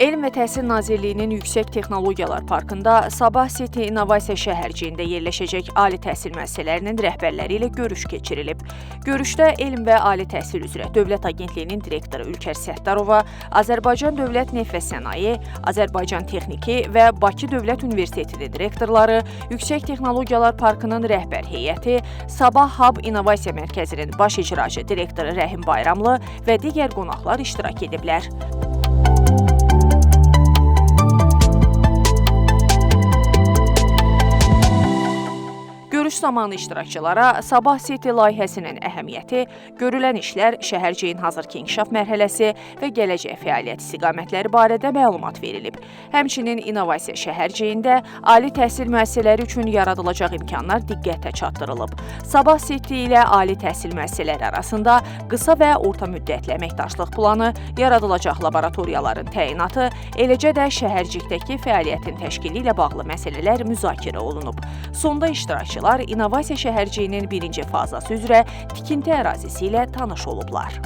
Elm və Təhsil Nazirliyinin Yüksək Texnologiyalar Parkında Sabah City İnnovasiya şəhərciyində yerləşəcək ali təhsil müəssisələrinin rəhbərləri ilə görüş keçirilib. Görüşdə elm və ali təhsil üzrə Dövlət Agentliyinin direktoru Ülkər Səttarova, Azərbaycan Dövlət Neft və Sənaye, Azərbaycan Texniki və Bakı Dövlət Universitetinin direktorları, Yüksək Texnologiyalar Parkının rəhbər heyəti, Sabah Hub İnnovasiya Mərkəzinin baş icraçı direktoru Rəhim Bayramlı və digər qonaqlar iştirak ediblər. Görüş zamanı iştirakçılara Sabah City layihəsinin əhəmiyyəti, görülən işlər, şəhərciyin hazırki inkişaf mərhələsi və gələcək fəaliyyət istiqamətləri barədə məlumat verilib. Həmçinin innovasiya şəhərciyində ali təhsil müəssisələri üçün yaradılacaq imkanlar diqqətə çatdırılıb. Sabah City ilə ali təhsil müəssisələri arasında qısa və orta müddətli əməkdaşlıq planı, yaradılacaq laboratoriyaların təyinatı, eləcə də şəhərcikdəki fəaliyyətin təşkili ilə bağlı məsələlər müzakirə olunub. Sonda iştirakçılar İnnovasiya şəhərciyinin birinci fazası üzrə tikinti ərazisi ilə tanış olublar.